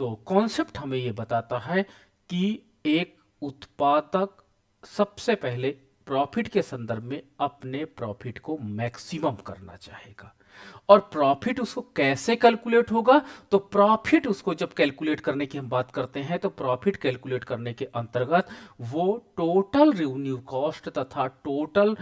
तो कॉन्सेप्ट हमें ये बताता है कि एक उत्पादक सबसे पहले प्रॉफिट के संदर्भ में अपने प्रॉफिट को मैक्सिमम करना चाहेगा। और प्रॉफिट उसको कैसे कैलकुलेट होगा? तो प्रॉफिट उसको जब कैलकुलेट करने की हम बात करते हैं तो प्रॉफिट कैलकुलेट करने के अंतर्गत वो टोटल रेवेन्यू कॉस्ट तथा टोटल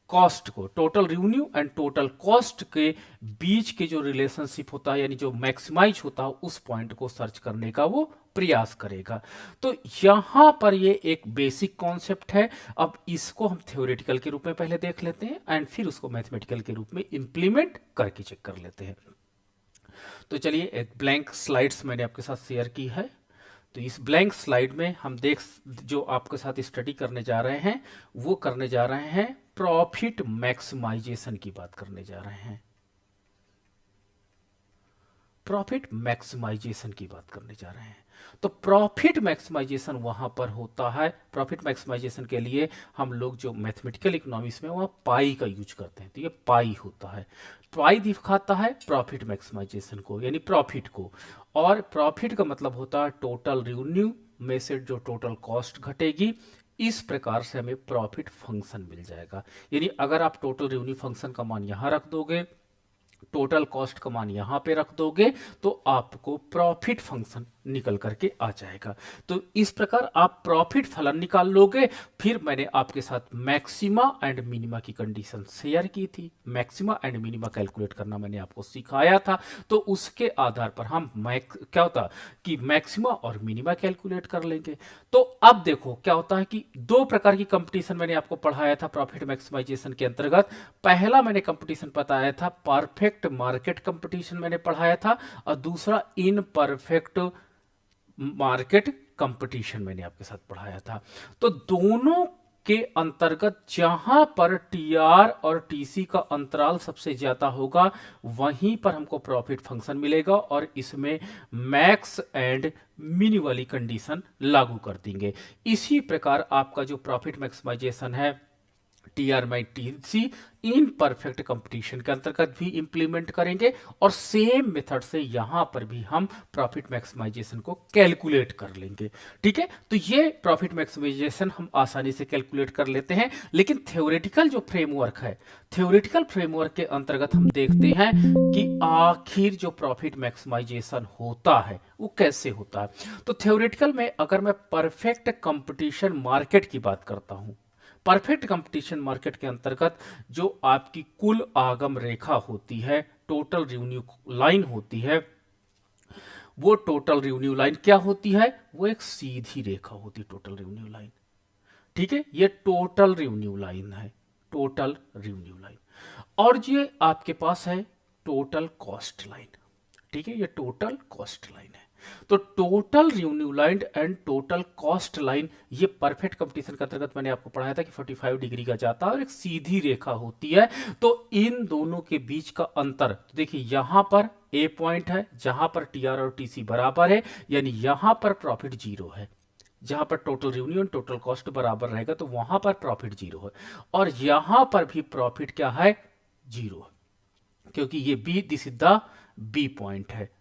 कॉस्ट को, total revenue and total cost के बीच के जो रिलेशनशिप होता है, यानी जो मैक्सिमाइज होता है, उस पॉइंट को सर्च करने का वो प्रयास करेगा। तो यहां पर ये एक बेसिक कॉन्सेप्ट है। अब इसको हम थ्योरेटिकल के रूप में पहले देख लेते हैं एंड फिर उसको मैथमेटिकल के रूप में इंप्लीमेंट करके चेक कर लेते हैं। तो चलिए, एक ब्लैंक स्लाइड्स मैंने आपके साथ शेयर की है। तो इस ब्लैंक स्लाइड में हम जो आपके साथ स्टडी करने जा रहे हैं वो करने जा रहे हैं प्रॉफिट मैक्सिमाइजेशन की बात करने जा रहे हैं। प्रॉफिट मैक्सिमाइजेशन की बात करने जा रहे हैं। तो प्रॉफिट मैक्सिमाइजेशन वहां पर होता है। प्रॉफिट मैक्सिमाइजेशन के लिए हम लोग जो मैथमेटिकल इकोनॉमिक्स में वहां पाई का यूज करते हैं। तो ये पाई होता है। पाई दिखाता है प्रॉफिट मैक्सिमाइजेशन को, यानी प्रॉफिट को। और प्रॉफिट का मतलब होता है टोटल रेवेन्यू में से जो टोटल कॉस्ट घटेगी। इस प्रकार से हमें प्रॉफिट फंक्शन मिल जाएगा। यानी अगर आप टोटल रेवेन्यू फंक्शन का मान यहां रख दोगे, टोटल कॉस्ट का मान यहां पे रख दोगे, तो आपको प्रॉफिट फंक्शन निकल करके आ जाएगा। तो इस प्रकार आप प्रॉफिट फलन निकाल लोगे। फिर मैंने आपके साथ मैक्सिमा एंड मिनिमा की कंडीशन शेयर की थी। मैक्सिमा एंड मिनिमा कैलकुलेट करना मैंने आपको सिखाया था। तो उसके आधार पर हम क्या होता कि मैक्सिमा और मिनिमा कैलकुलेट कर लेंगे। तो अब देखो क्या होता है कि दो प्रकार की कंपटीशन मैंने आपको पढ़ाया था प्रॉफिट मैक्सिमाइजेशन के अंतर्गत। पहला मैंने कंपटीशन बताया था परफेक्ट मार्केट कंपटीशन मैंने पढ़ाया था, और दूसरा इनपरफेक्ट मार्केट कंपटीशन मैंने आपके साथ पढ़ाया था। तो दोनों के अंतर्गत जहां पर टीआर और टीसी का अंतराल सबसे ज्यादा होगा वहीं पर हमको प्रॉफिट फंक्शन मिलेगा, और इसमें मैक्स एंड मिनी वाली कंडीशन लागू कर देंगे। इसी प्रकार आपका जो प्रॉफिट मैक्सिमाइजेशन है TR by TC in perfect competition के अंतर्गत भी इंप्लीमेंट करेंगे, और सेम मेथड से यहां पर भी हम प्रॉफिट मैक्सिमाइजेशन को कैलकुलेट कर लेंगे। ठीक है, तो ये प्रॉफिट मैक्सिमाइजेशन हम आसानी से कैलकुलेट कर लेते हैं। लेकिन थ्योरेटिकल जो फ्रेमवर्क है, थ्योरेटिकल फ्रेमवर्क के अंतर्गत हम देखते हैं कि आखिर जो प्रॉफिट मैक्सिमाइजेशन होता है वो कैसे होता है। तो थ्योरेटिकल में अगर मैं परफेक्ट कंपटीशन मार्केट की बात करता हूं, परफेक्ट कंपटीशन मार्केट के अंतर्गत जो आपकी कुल आगम रेखा होती है, टोटल रेवेन्यू लाइन होती है, वो टोटल रेवेन्यू लाइन क्या होती है? वो एक सीधी रेखा होती है, टोटल रेवेन्यू लाइन। ठीक है, ये टोटल रेवेन्यू लाइन है, टोटल रेवेन्यू लाइन। और ये आपके पास है टोटल कॉस्ट लाइन। ठीक है, ये टोटल कॉस्ट लाइन है। तो total revenue line and total cost line ये परफेक्ट कंपटीशन के अंतर्गत मैंने आपको पढ़ाया था कि 45 डिग्री का जाता है और एक सीधी रेखा होती है। तो इन दोनों के बीच का अंतर, तो देखिए यहां पर ए पॉइंट है जहां पर टीआर और टीसी बराबर है, यानी यहां पर प्रॉफिट जीरो है। जहां पर total revenue and total cost बराबर रहेगा तो वहां पर प्रॉफिट जीरो है, और यहां पर भी प्रॉफिट क्या है? जीरो है, क्योंकि ये b this is the b point है।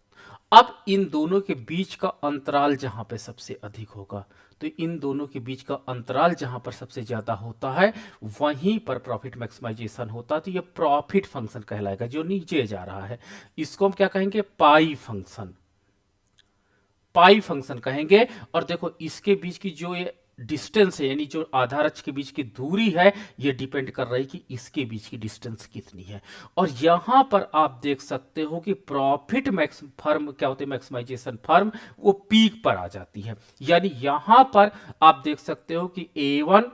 अब इन दोनों के बीच का अंतराल जहां पे सबसे अधिक होगा, तो इन दोनों के बीच का अंतराल जहां पर सबसे ज्यादा होता है वहीं पर प्रॉफिट मैक्सिमाइजेशन होता है। तो ये प्रॉफिट फंक्शन कहलाएगा जो नीचे जा रहा है। इसको हम क्या कहेंगे? पाई फंक्शन। पाई फंक्शन कहेंगे। और देखो इसके बीच की जो ये डिस्टेंस है, यानी जो आधार अक्ष के बीच की दूरी है, ये डिपेंड कर रही है कि इसके बीच की डिस्टेंस कितनी है। और यहां पर आप देख सकते हो कि प्रॉफिट मैक्स फर्म क्या होते हैं, मैक्सिमाइजेशन फर्म वो पीक पर आ जाती है। यानी यहां पर आप देख सकते हो कि A1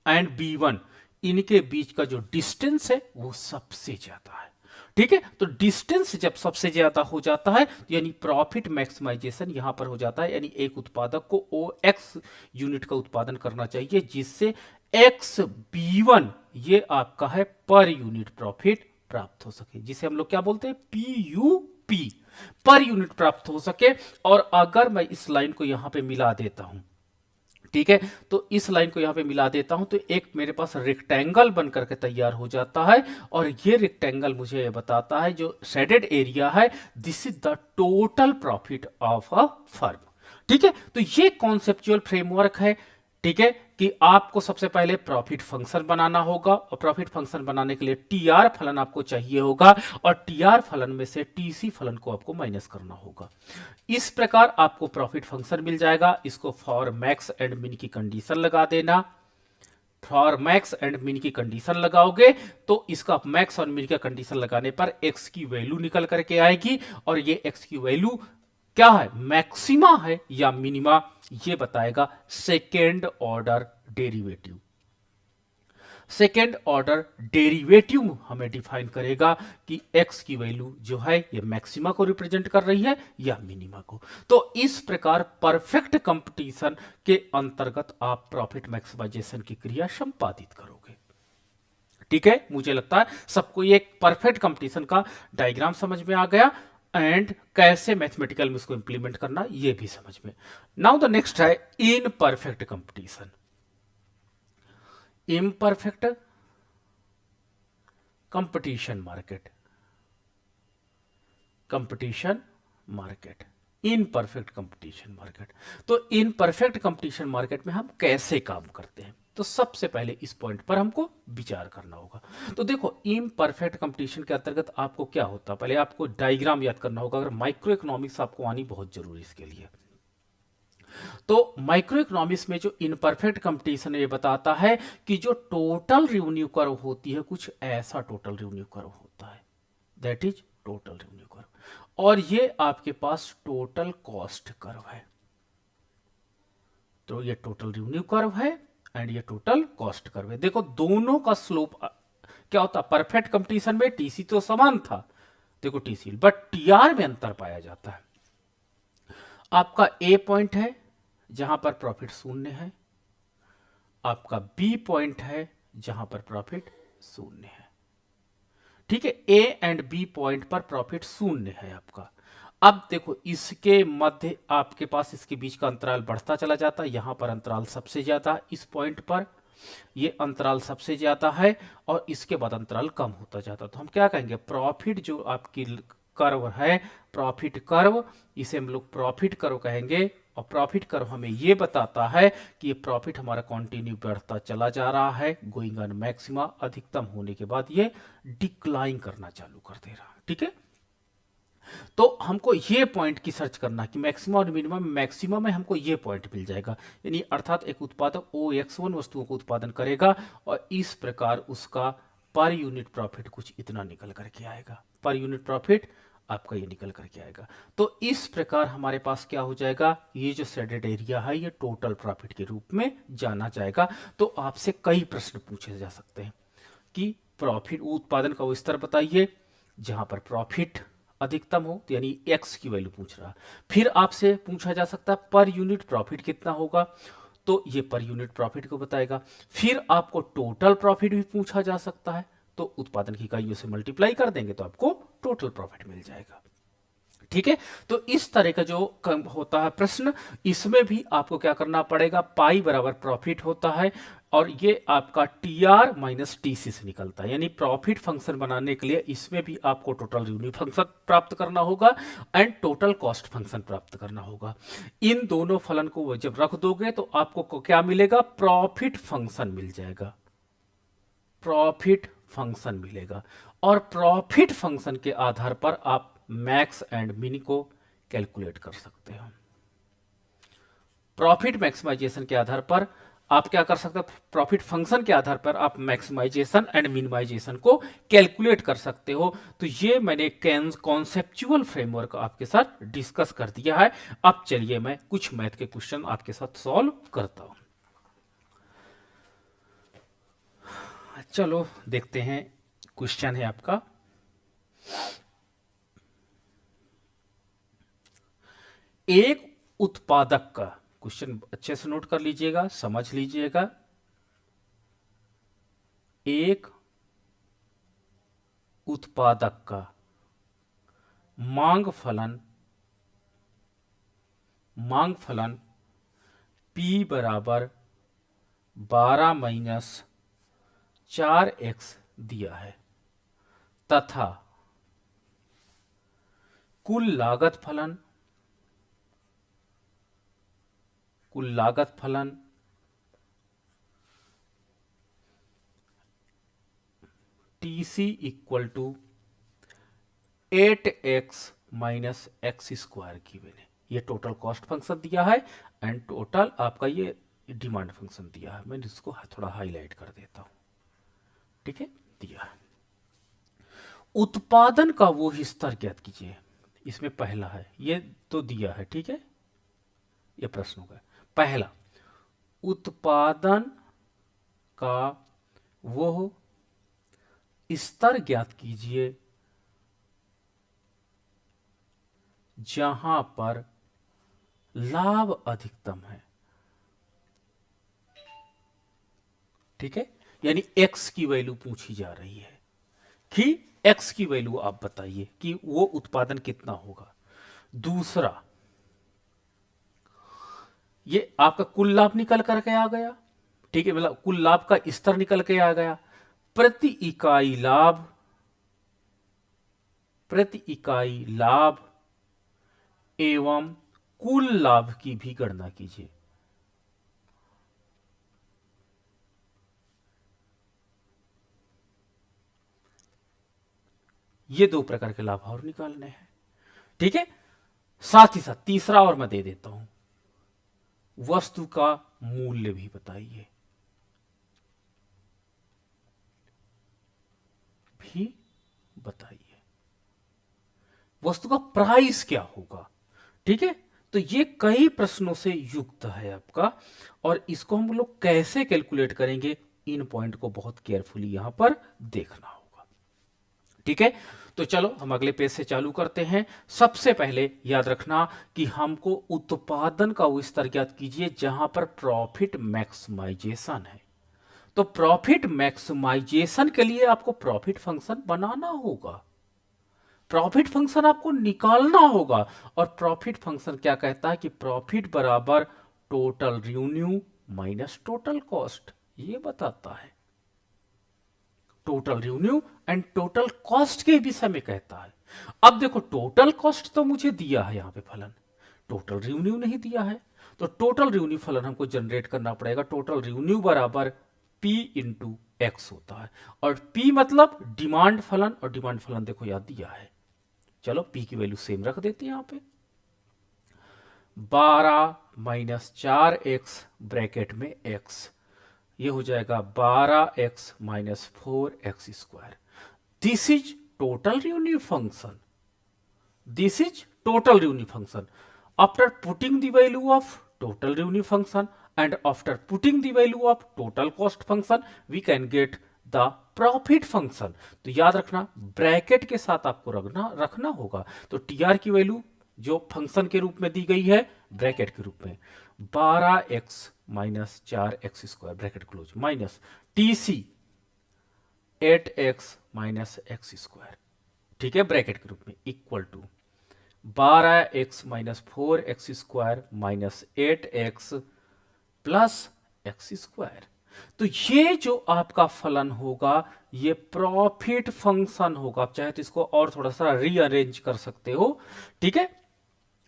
एंड B1 इनके बीच का जो डिस्टेंस है वो सबसे ज्यादा है। ठीक है, तो डिस्टेंस जब सबसे ज्यादा हो जाता है तो यानी प्रॉफिट मैक्सिमाइजेशन यहां पर हो जाता है। यानी एक उत्पादक को OX यूनिट का उत्पादन करना चाहिए जिससे XB1 ये आपका है पर यूनिट प्रॉफिट प्राप्त हो सके, जिसे हम लोग क्या बोलते हैं? PUP, पर यूनिट प्राप्त हो सके। और अगर मैं इस लाइन को यहां पे मिला देता हूं, ठीक है, तो इस लाइन को यहाँ पे मिला देता हूं तो एक मेरे पास रेक्टेंगल बन करके तैयार हो जाता है, और ये रेक्टेंगल मुझे ये बताता है जो शेडेड एरिया है, this is the total profit of a firm. ठीक है, तो ये कॉन्सेप्चुअल फ्रेमवर्क है। ठीक है, कि आपको सबसे पहले प्रॉफिट फंक्शन बनाना होगा, और प्रॉफिट फंक्शन बनाने के लिए टीआर फलन आपको चाहिए होगा, और टीआर फलन में से टीसी फलन को आपको माइनस करना होगा। इस प्रकार आपको प्रॉफिट फंक्शन मिल जाएगा। इसको फॉर मैक्स एंड मिन की कंडीशन लगा देना। फॉर मैक्स एंड मिन की कंडीशन लगाओगे तो इसका मैक्स और मिन का कंडीशन लगाने पर एक्स की वैल्यू निकल करके आएगी, और ये एक्स की वैल्यू क्या है, मैक्सिमा है या मिनिमा, ये बताएगा second order derivative. Second order derivative हमें डिफाइन करेगा कि x की वैल्यू जो है ये मैक्सिमा को रिप्रेजेंट कर रही है या मिनिमा को। तो इस प्रकार परफेक्ट कंपटीशन के अंतर्गत आप प्रॉफिट मैक्सिमाइजेशन की क्रिया संपादित करोगे। ठीक है, मुझे लगता है सबको ये परफेक्ट कंपटीशन का डायग्राम समझ में आ गया, एंड कैसे मैथमेटिकल में उसको इंप्लीमेंट करना ये भी समझ में। नाउ द नेक्स्ट है in perfect competition. Imperfect competition market, competition market, imperfect competition market. तो इनपरफेक्ट कंपटीशन मार्केट में हम कैसे काम करते हैं, तो सबसे पहले इस पॉइंट पर हमको विचार करना होगा। तो देखो, इम्परफेक्ट कंपटीशन के अंतर्गत आपको क्या होता है, पहले आपको डायग्राम याद करना होगा। अगर माइक्रो इकोनॉमिक्स आपको आनी बहुत जरूरी इसके लिए। तो माइक्रो इकोनॉमिक्स में जो इनपरफेक्ट कंपटीशन ये बताता है कि जो टोटल रेवेन्यू कर्व होती है, कुछ ऐसा टोटल रेवेन्यू कर्व होता है, that is total revenue curve, और ये आपके पास टोटल कॉस्ट कर्व है। तो ये टोटल रेवेन्यू कर्व है एंड ये टोटल कॉस्ट कर्व है। देखो दोनों का स्लोप क्या होता है, परफेक्ट कंपटीशन में टीसी तो समान था, देखो टीसी, बट टीआर में अंतर पाया जाता है। आपका ए पॉइंट है जहां पर प्रॉफिट शून्य है, आपका बी पॉइंट है जहां पर प्रॉफिट शून्य है। ठीक है, ए एंड बी पॉइंट पर प्रॉफिट शून्य है आपका। अब देखो इसके मध्य आपके पास इसके बीच का अंतराल बढ़ता चला जाता है, यहां पर अंतराल सबसे ज्यादा, इस पॉइंट पर ये अंतराल सबसे ज्यादा है, और इसके बाद अंतराल कम होता जाता है। तो हम क्या कहेंगे, प्रॉफिट जो आपकी कर्व है, प्रॉफिट कर्व, इसे हम लोग प्रॉफिट कर्व कहेंगे। और प्रॉफिट कर्व हमें ये बताता है कि ये प्रॉफिट हमारा कंटिन्यू बढ़ता चला जा रहा है, गोइंग ऑन मैक्सिमा, अधिकतम होने के बाद ये डिक्लाइन करना चालू कर दे रहा है। ठीक है, तो हमको ये पॉइंट की सर्च करना कि मैक्सिमम और मिनिमम, मैक्सिमम में हमको ये पॉइंट मिल जाएगा, यानी अर्थात एक उत्पादक OX1 वस्तुओं को उत्पादन करेगा और इस प्रकार उसका पर यूनिट प्रॉफिट कुछ इतना निकल करके आएगा, पर यूनिट प्रॉफिट आपका ये निकल करके आएगा। तो इस प्रकार हमारे पास क्या हो जाएगा, ये जो शेडेड एरिया है ये टोटल प्रॉफिट के रूप में जाना जाएगा। तो आपसे कई प्रश्न पूछे जा सकते हैं कि प्रॉफिट उत्पादन का वो स्तर बताइए जहां पर प्रॉफिट अधिकतम हो, तो यानी एक्स की वैल्यू पूछ रहा। फिर आपसे पूछा जा सकता है पर यूनिट प्रॉफिट कितना होगा, तो ये पर यूनिट प्रॉफिट को बताएगा। फिर आपको टोटल प्रॉफिट भी पूछा जा सकता है, तो उत्पादन की इकाइयों से मल्टीप्लाई कर देंगे तो आपको टोटल प्रॉफिट मिल जाएगा। ठीक है, तो इस तरह का जो होता है प्रश्न, इसमें भी आपको क्या करना पड़ेगा, पाई बराबर प्रॉफिट होता है, और ये आपका टीआर माइनस टीसी से निकलता है, यानी प्रॉफिट फंक्शन बनाने के लिए इसमें भी आपको टोटल रेवेन्यू फंक्शन प्राप्त करना होगा एंड टोटल कॉस्ट फंक्शन प्राप्त करना होगा। इन दोनों फलन को जब रख दोगे तो आपको क्या मिलेगा, प्रॉफिट फंक्शन मिल जाएगा, प्रॉफिट फंक्शन मिलेगा, और प्रॉफिट फंक्शन के आधार पर आप मैक्स एंड मिन को कैलकुलेट कर सकते हो। प्रॉफिट मैक्सिमाइजेशन के आधार पर आप क्या कर सकते हो, प्रॉफिट फंक्शन के आधार पर आप मैक्सिमाइजेशन एंड मिनिमाइजेशन को कैलकुलेट कर सकते हो। तो ये मैंने कॉन्सेप्चुअल फ्रेमवर्क आपके साथ डिस्कस कर दिया है। अब चलिए मैं कुछ मैथ के क्वेश्चन आपके साथ सॉल्व करता हूं। चलो देखते हैं, क्वेश्चन है आपका, एक उत्पादक का, क्वेश्चन अच्छे से नोट कर लीजिएगा, समझ लीजिएगा। एक उत्पादक का मांग फलन P बराबर 12 माइनस 4x दिया है तथा कुल लागत फलन TC equal to 8x minus x square की मैंने ये टोटल कॉस्ट फंक्शन दिया है एंड टोटल आपका ये डिमांड फंक्शन दिया है। मैं इसको थोड़ा हाईलाइट कर देता हूं, ठीक है। दिया है उत्पादन का वो स्तर ज्ञात कीजिए, इसमें पहला है ये तो दिया है, ठीक है। ये प्रश्न होगा पहला, उत्पादन का वो स्तर ज्ञात कीजिए जहां पर लाभ अधिकतम है, ठीक है। यानी x की वैल्यू पूछी जा रही है कि x की वैल्यू आप बताइए कि वो उत्पादन कितना होगा। दूसरा, ये आपका कुल लाभ निकल करके आ गया, ठीक है, मतलब कुल लाभ का स्तर निकल के आ गया। प्रति इकाई लाभ एवं कुल लाभ की भी गणना कीजिए। ये दो प्रकार के लाभ और निकालने हैं, ठीक है। साथ ही साथ तीसरा और मैं दे देता हूं, वस्तु का मूल्य भी बताइए, वस्तु का प्राइस क्या होगा, ठीक है। तो ये कई प्रश्नों से युक्त है आपका, और इसको हम लोग कैसे कैलकुलेट करेंगे, इन पॉइंट को बहुत केयरफुली यहां पर देखना होगा, ठीक है। तो चलो हम अगले पेज से चालू करते हैं। सबसे पहले याद रखना कि हमको उत्पादन का वो स्तर ज्ञात कीजिए जहां पर प्रॉफिट मैक्सिमाइजेशन है। तो प्रॉफिट मैक्सिमाइजेशन के लिए आपको प्रॉफिट फंक्शन बनाना होगा, प्रॉफिट फंक्शन आपको निकालना होगा। और प्रॉफिट फंक्शन क्या कहता है कि प्रॉफिट बराबर total revenue minus total cost, ये बताता है। Total revenue and total cost के विषय में कहता है। अब देखो टोटल कॉस्ट तो मुझे दिया है यहां पे फलन, टोटल रेवेन्यू नहीं दिया है। तो टोटल रेवेन्यू फलन हमको जनरेट करना पड़ेगा। टोटल रेवेन्यू बराबर P इंटू एक्स होता है, और P मतलब डिमांड फलन, और डिमांड फलन देखो याद दिया है। चलो P की वैल्यू सेम रख देते हैं यहां पे, 12 माइनस 4x ब्रैकेट में x, ये हो जाएगा 12x minus 4x square. This is total revenue function, this is total revenue function. After putting the value of total revenue function and after putting the value of total cost function we can get the profit function। तो याद रखना bracket के साथ आपको रखना होगा। तो TR की वैल्यू जो फंक्शन के रूप में दी गई है ब्रैकेट के रूप में 12x minus 4x square bracket close minus TC 8x minus x square, ठीक है, ब्रैकेट के रूप में equal to 12x minus 4x square minus 8x plus x square. तो ये जो आपका फलन होगा ये प्रॉफिट फंक्शन होगा। आप चाहे तो इसको और थोड़ा सा रीअरेंज कर सकते हो, ठीक है।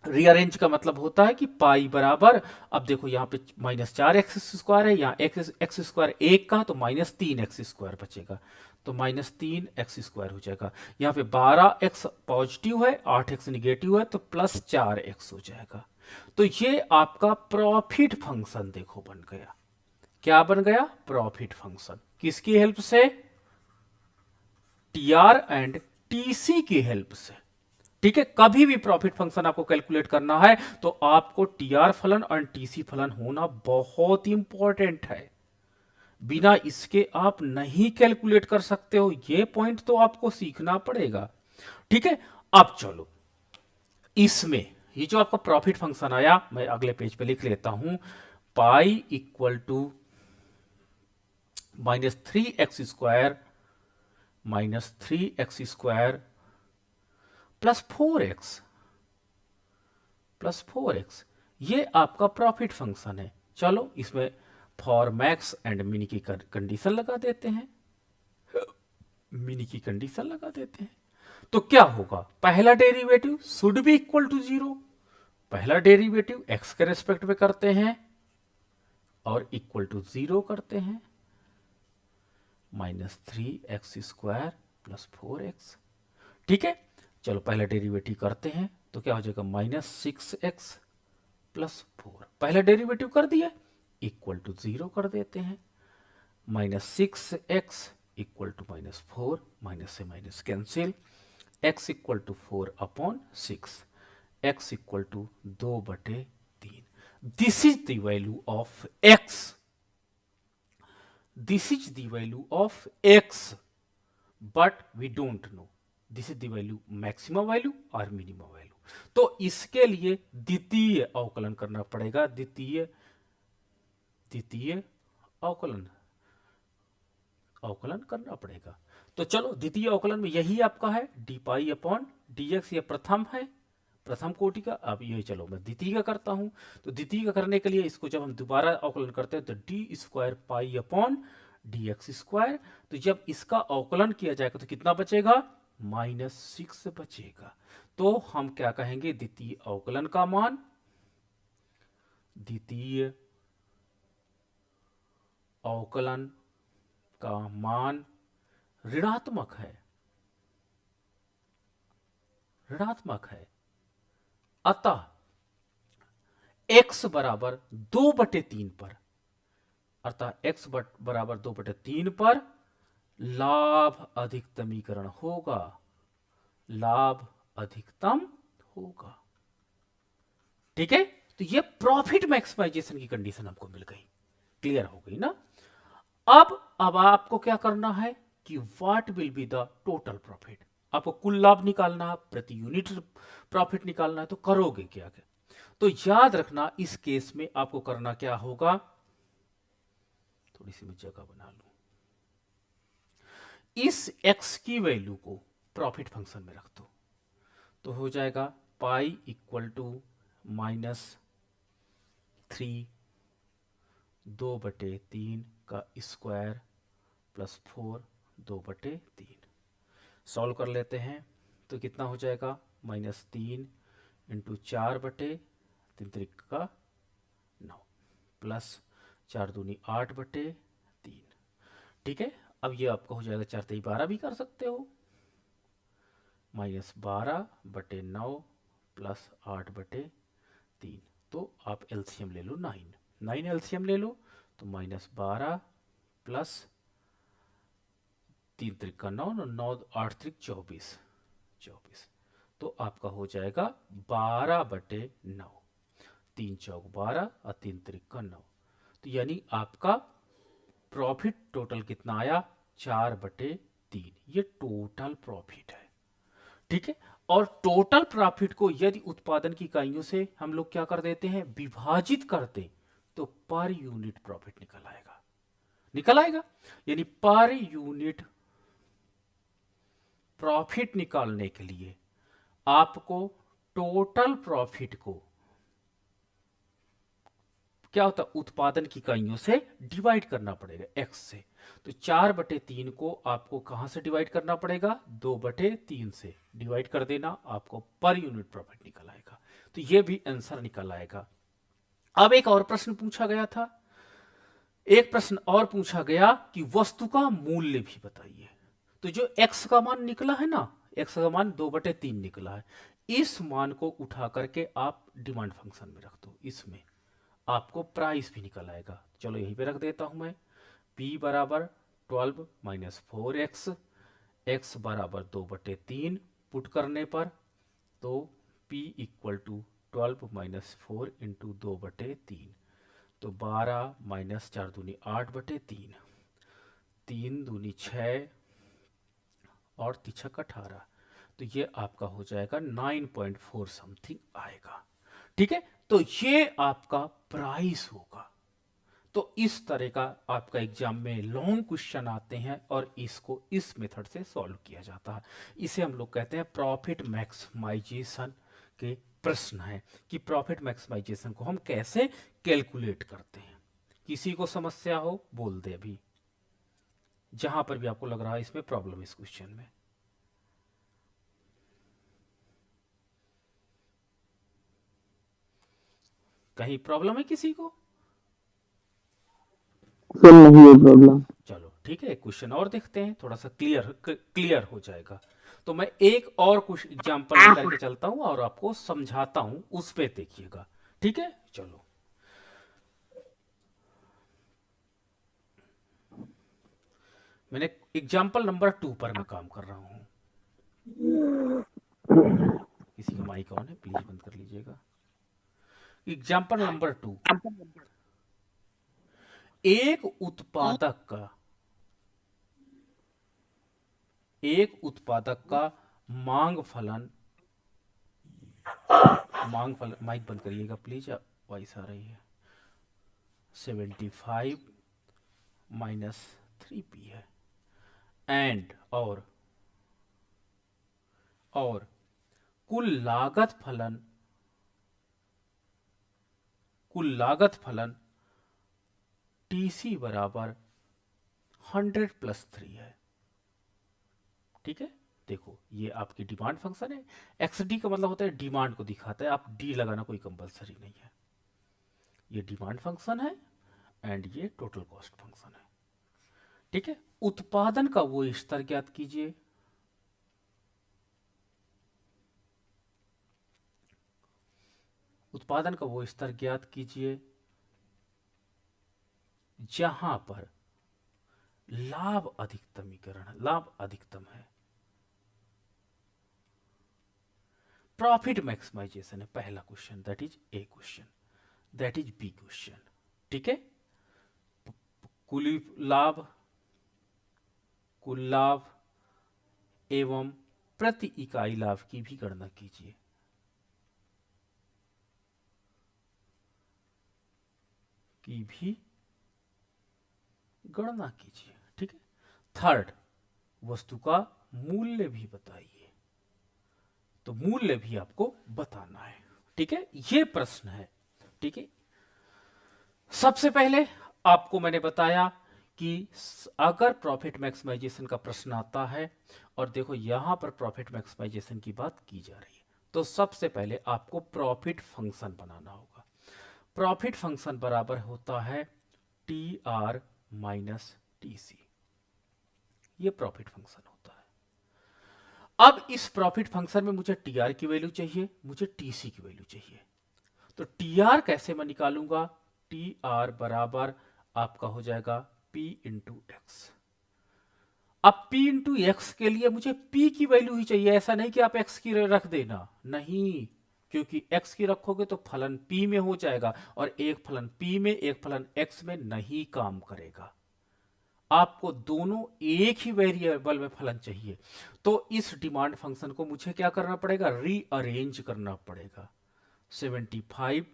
रीअरेंज का मतलब होता है कि पाई बराबर, अब देखो यहां पे माइनस 4x स्क्वायर है, यहां एक्स स्क्वायर एक का, तो माइनस 3x स्क्वायर बचेगा, तो माइनस 3x स्क्वायर हो जाएगा। यहां पे 12x पॉजिटिव है, 8x निगेटिव है, तो प्लस 4x हो जाएगा। तो ये आपका प्रॉफिट फंक्शन देखो बन गया। क्या बन गया? Profit function. किसकी हेल्प से? टीआर एंड टीसी की हेल्प से, ठीक है। कभी भी प्रॉफिट फंक्शन आपको कैलकुलेट करना है तो आपको टीआर फलन और टीसी फलन होना बहुत इंपॉर्टेंट है। बिना इसके आप नहीं कैलकुलेट कर सकते हो, ये पॉइंट तो आपको सीखना पड़ेगा, ठीक है। अब चलो इसमें ये जो आपका प्रॉफिट फंक्शन आया, मैं अगले पेज पे लिख लेता हूं, pi equal to minus 3x square minus 3x square plus 4x, ये आपका प्रॉफिट फंक्शन है। चलो इसमें फॉर मैक्स एंड मिनी की कंडीशन लगा देते हैं, मिनी की कंडीशन लगा देते हैं। तो क्या होगा, पहला derivative should be equal to 0, पहला डेरिवेटिव एक्स के रेस्पेक्ट में करते हैं और इक्वल टू 0 करते हैं, -3x² + 4x। ठीक है, चलो पहला डेरिवेटिव करते हैं तो क्या हो जाएगा, -6x + 4, पहला डेरिवेटिव कर दिया, इक्वल टू 0 कर देते हैं, -6x = -4, माइनस से minus cancel, x = 4/6, x = 2/3। This is the value of x, this is the value of x, but we don't know this is the value maximum value or minimum value। तो इसके लिए द्वितीय अवकलन करना पड़ेगा, द्वितीय अवकलन करना पड़ेगा। तो चलो द्वितीय अवकलन में यही आपका है d/dx, ये प्रथम है, प्रथम कोटि का। अब ये चलो मैं द्वितीय का करता हूं, तो द्वितीय का करने के लिए इसको जब हम दोबारा अवकलन करते हैं तो d² π/dx², तो जब इसका अवकलन किया जाएगा तो कितना बचेगा, -6 बचेगा। तो हम क्या कहेंगे, द्वितीय अवकलन का मान, द्वितीय अवकलन का मान ऋणात्मक है, ऋणात्मक है। अतः x बराबर 2/3 पर, अर्थात x बराबर 2/3 पर लाभ अधिकतमीकरण होगा, लाभ अधिकतम होगा। ठीक है, तो ये प्रॉफिट मैक्सिमाइजेशन की कंडीशन हमको मिल गई, क्लियर हो गई ना। अब आपको क्या करना है कि what will be the total profit, आपको कुल लाभ निकालना है, प्रति यूनिट प्रॉफिट निकालना है, तो करोगे क्या क्या। तो याद रखना इस केस में आपको करना क्या होगा, थोड़ी सी मैं जगह बना लूं, इस x की वैल्यू को प्रॉफिट फंक्शन में रख दो, तो हो जाएगा पाई = -3 2/3 का स्क्वायर + 4 2/3। सॉल्व कर लेते हैं तो कितना हो जाएगा, -3 × 4/3 का 9 प्लस 4 दूनी 8/3। ठीक है, अब ये आपका हो जाएगा 4 × 12 भी कर सकते हो, -12/9 प्लस 8/3। तो आप एलसीएम ले लो 9 एलसीएम ले लो, तो -12 प्लस 3 × 3 का 9, 9 8 × 24, तो आपका हो जाएगा 12/9, 3 चौक 12 और 3 × 3 का 9। तो यानी आपका प्रॉफिट टोटल कितना आया, 4/3, ये टोटल प्रॉफिट है। ठीक है, और टोटल प्रॉफिट को यदि उत्पादन की इकाइयों से हम लोग क्या कर देते हैं, विभाजित करते, तो पर यूनिट प्रॉफिट निकल आएगा। यानी पर यूनिट प्रॉफिट निकालने के लिए आपको टोटल प्रॉफिट को क्या होता है, उत्पादन की इकाइयों से डिवाइड करना पड़ेगा x से। तो 4/3 को आपको कहां से डिवाइड करना पड़ेगा, 2/3 से डिवाइड कर देना, आपको पर यूनिट प्रॉफिट निकल आएगा। तो ये भी आंसर निकल आएगा। अब एक और प्रश्न पूछा गया था, एक प्रश्न और पूछा गया कि वस्तु का मूल्य भी बताइए। तो जो x का मान निकला है ना, x का मान 2/3 निकला है, इस मान को उठा करके आप डिमांड फंक्शन में रख दो, इसमें आपको प्राइस भी निकल आएगा। चलो यहीं पे रख देता हूं मैं, p = 12 - 4x, x = 2/3 पुट करने पर, तो p = 12 - 4 × 2/3, तो 12 - 4 दूनी 8/3, 3 दूनी 6 और 3 18, तो ये आपका हो जाएगा 9.4 समथिंग आएगा। ठीक है, तो ये आपका प्राइस होगा। तो इस तरह का आपका एग्जाम में लॉन्ग क्वेश्चन आते हैं और इसको इस मेथड से सॉल्व किया जाता है। इसे हम लोग कहते हैं प्रॉफिट मैक्सिमाइजेशन आपके प्रश्न है कि प्रॉफिट मैक्सिमाइजेशन को हम कैसे कैलकुलेट करते हैं। किसी को समस्या हो बोल दे अभी, जहां पर भी आपको लग रहा है इसमें प्रॉब्लम है इस क्वेश्चन में। कहीं प्रॉब्लम है किसी को? सर नहीं है प्रॉब्लम। चलो ठीक है, क्वेश्चन और देखते हैं, थोड़ा सा क्लियर हो जाएगा। तो मैं एक और कुछ एग्जांपल लेकर के चलता हूं और आपको समझाता हूं, उस पे देखिएगा। ठीक है, चलो। मैंने एग्जाम्पल नंबर 2 पर मैं काम कर रहा हूं। किसी का माइक ऑन है, प्लीज बंद कर लीजिएगा। एग्जाम्पल नंबर 2, एक उत्पादक का मांग फलन, माइक बंद करिएगा प्लीज, वॉइस आ रही है, 75 - 3p है। एंड और कुल लागत फलन TC बराबर 100 + 3 है। ठीक है, देखो ये आपकी डिमांड फंक्शन है। XD का मतलब होता है डिमांड को दिखाता है, आप D लगाना कोई कंपलसरी नहीं है। ये डिमांड फंक्शन है एंड ये टोटल कॉस्ट फंक्शन है। ठीक है, उत्पादन का वो स्तर ज्ञात कीजिए। उत्पादन का वो स्तर ज्ञात कीजिए जहां पर लाभ अधिकतम है। प्रॉफिट मैक्सिमाइजेशन है पहला question, that is a question, that is b question. ठीक है, कुल लाभ एवं प्रति इकाई लाभ की भी गणना कीजिए। ठीक है, थर्ड, वस्तु का मूल्य भी बताइए। तो मूल्य भी आपको बताना है। ठीक है, ये प्रश्न है। ठीक है, सबसे पहले आपको मैंने बताया कि अगर प्रॉफिट मैक्सिमाइजेशन का प्रश्न आता है और देखो यहां पर प्रॉफिट मैक्सिमाइजेशन की बात की जा रही है, तो सबसे पहले आपको प्रॉफिट फंक्शन बनाना होगा। प्रॉफिट फंक्शन बराबर होता है TR - TC। ये प्रॉफिट फंक्शन होता है। अब इस प्रॉफिट फंक्शन में मुझे TR की वैल्यू चाहिए, मुझे TC की वैल्यू चाहिए। तो TR कैसे मैं निकालूंगा? TR बराबर आपका हो जाएगा P × X। अब P × X के लिए मुझे P की वैल्यू ही चाहिए, ऐसा नहीं कि आप X की रख देना, नहीं, क्योंकि X की रखोगे तो फलन P में हो जाएगा और एक फलन P में एक फलन X में नहीं काम करेगा। आपको दोनों एक ही वेरिएबल में फलन चाहिए। तो इस डिमांड फंक्शन को मुझे क्या करना पड़ेगा? रीअरेंज करना पड़ेगा। 75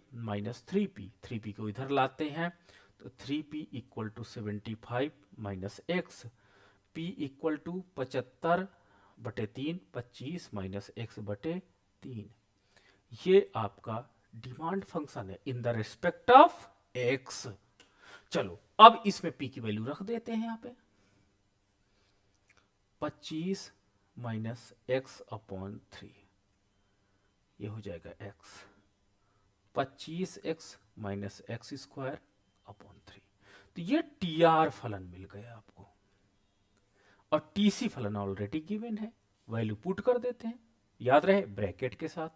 - 3p, 3p को इधर लाते हैं तो 3p = 75 - x, p = 75/3, 25 - x/3। ये आपका डिमांड फंक्शन है in the respect of x। चलो अब इसमें p की वैल्यू रख देते हैं यहां पे, 25 - x/3, ये हो जाएगा x। 25x - x²/3। तो ये TR फलन मिल गया आपको और TC फलन ऑलरेडी गिवन है, वैल्यू पुट कर देते हैं, याद रहे ब्रैकेट के साथ।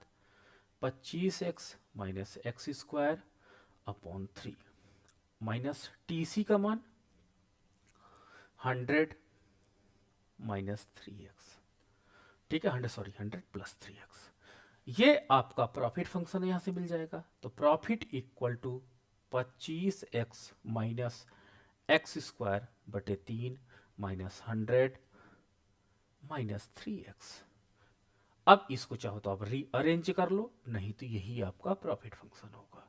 25x - x²/3 माइनस TC का मान 100 - 3x। ठीक है, 100 + 3x। ये आपका प्रॉफिट फंक्शन यहां से मिल जाएगा। तो प्रॉफिट = 25x - x²/3 -100 - 3x। अब इसको चाहो तो आप रीअरेंज कर लो, नहीं तो यही आपका प्रॉफिट फंक्शन होगा।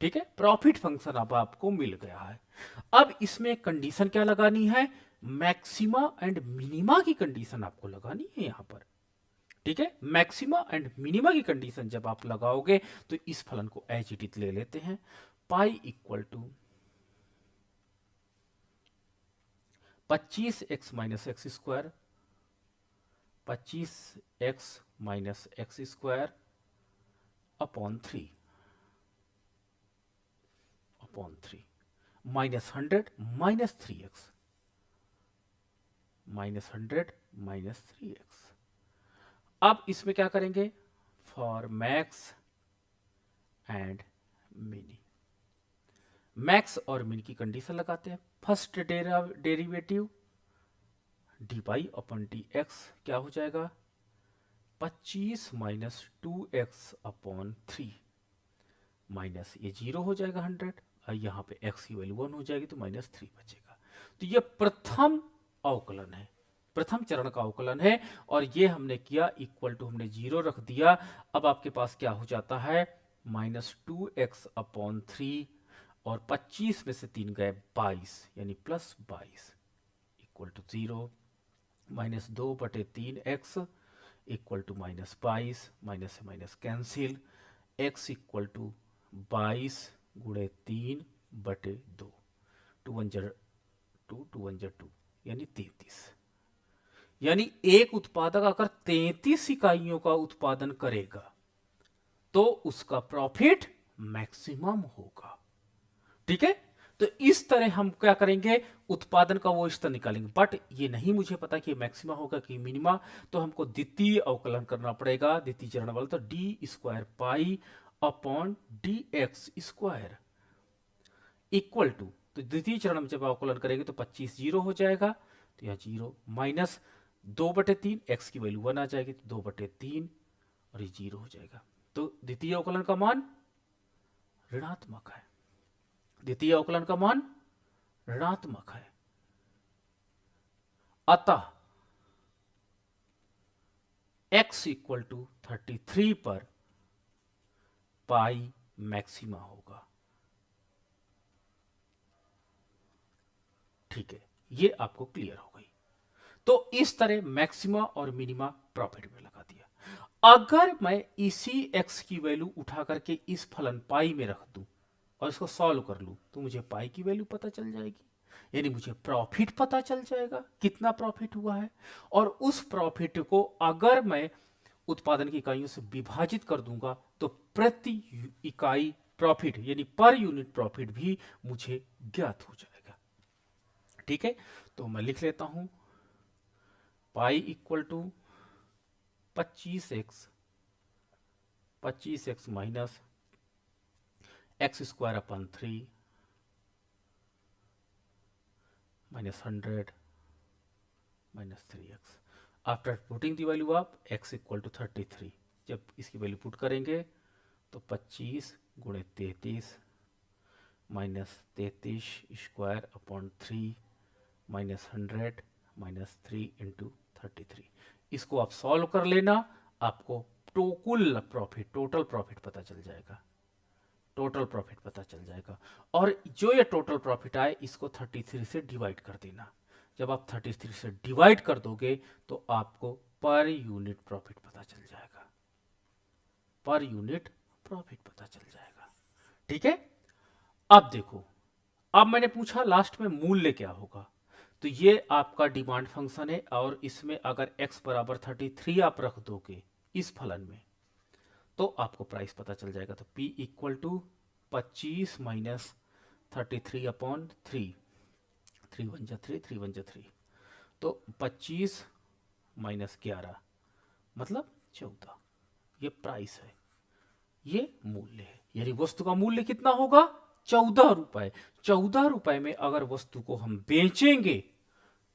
ठीक है, प्रॉफिट फंक्शन अब आपको मिल गया है। अब इसमें कंडीशन क्या लगानी है? मैक्सिमा एंड मिनिमा की कंडीशन आपको लगानी है यहां पर। ठीक है, मैक्सिमा एंड मिनिमा की कंडीशन जब आप लगाओगे तो इस फलन को एज इट इज ले लेते हैं। Pi equal to 25x minus x square, 25x minus x square upon 3 minus 100 minus 3x minus 100 minus 3x। अब इसमें क्या करेंगे, for max and mini, max और मिनी की कंडीशन लगाते हैं। First derivative d y upon d x क्या हो जाएगा, 25 माइनस 2x अपॉन 3 माइनस ये 0 हो जाएगा 100, और यहाँ पे x की वैल्यू 1 हो जाएगी तो माइनस 3 बचेगा। तो ये प्रथम अवकलन है, प्रथम चरण का अवकलन है, और ये हमने किया इक्वल टू हमने 0 रख दिया। अब आपके पास क्या हो जाता है, माइनस 2x अपॉन 3 और 25 में से 3 गए 22 यानी plus 22 equal to 0, minus 2/3x equal to minus 22, minus से minus cancel, x equal to 22 गुणे 3/2, 2 1 2 2 1 2 यानी 33। यानी एक उत्पादक अगर 33 इकाइयों का उत्पादन करेगा तो उसका प्रॉफिट मैक्सिमम होगा। ठीक है, तो इस तरह हम क्या करेंगे, उत्पादन का वो स्तर निकालेंगे। बट ये नहीं मुझे पता कि मैक्सिमा होगा कि मिनिमा, तो हमको द्वितीय अवकलन करना पड़ेगा, द्वितीय चरण वाला, तो d square pi upon d x square equal to, तो द्वितीय चरण में जब अवकलन करेंगे तो 25 0 हो जाएगा, तो यह 0 माइनस 2/3 एक्स की वैल्यू 1 आ जाएगी, तो 2/3 और ये 0 हो जाएगा। तो द्वितीय अवकलन का मान ऋणात्मक है, द्वितीय अवकलन का मान ऋणात्मक है। अतः x इक्वल टू 33 पर पाई मैक्सिमा होगा। ठीक है, ये आपको क्लियर हो गई। तो इस तरह मैक्सिमा और मिनिमा प्रॉफिट में लगा दिया। अगर मैं इसी x की वैल्यू उठा करके इस फलन पाई में रख दूं और इसको सॉल्व कर लूं तो मुझे पाई की वैल्यू पता चल जाएगी, यानी मुझे प्रॉफिट पता चल जाएगा कितना प्रॉफिट हुआ है। और उस प्रॉफिट को अगर मैं उत्पादन की इकाइयों से विभाजित कर दूंगा तो प्रति इकाई प्रॉफिट यानी पर यूनिट प्रॉफिट भी मुझे ज्ञात हो जाएगा। ठीक है, तो मैं लिख लेता हूं, pi equal to 25x minus x square upon 3 minus 100 minus 3x। After putting the value of x equal to 33, जब इसकी वैल्यू पुट करेंगे तो 25 गुणे 33 minus 33 square upon 3 minus 100 minus 3 into 33। इसको आप सॉल्व कर लेना, आपको कुल प्रॉफिट टोटल प्रॉफिट पता चल जाएगा, टोटल प्रॉफिट पता चल जाएगा। और जो ये टोटल प्रॉफिट आए इसको 33 से डिवाइड कर देना। जब आप 33 से डिवाइड कर दोगे तो आपको पर यूनिट प्रॉफिट पता चल जाएगा, पर यूनिट प्रॉफिट पता चल जाएगा। ठीक है, अब देखो, अब मैंने पूछा लास्ट में मूल्य क्या होगा, तो ये आपका डिमांड फंक्शन है और इसमें अगर x बराबर 33 आप रख दोगे इस फलन में तो आपको प्राइस पता चल जाएगा। तो p equal to 25 minus 33 upon 3, 3 1 3 3 1 3, तो 25 माइनस 11 मतलब 14, ये प्राइस है, ये मूल्य है। यानी वस्तु का मूल्य कितना होगा, 14 रुपए। 14 रुपए में अगर वस्तु को हम बेचेंगे,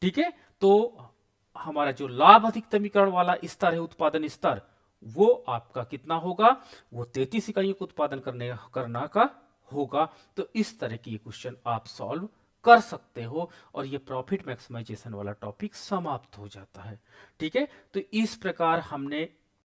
ठीक है, तो हमारा जो लाभ अधिकतमीकरण वाला स्तर है, उत्पादन स्तर, वो आपका कितना होगा, वो 33 इकाइयों को उत्पादन करना का होगा। तो इस तरह की क्वेश्चन आप सॉल्व कर सकते हो और ये प्रॉफिट मैक्सिमाइजेशन वाला टॉपिक समाप्त हो जाता है। ठीक है, तो इस प्रकार हमने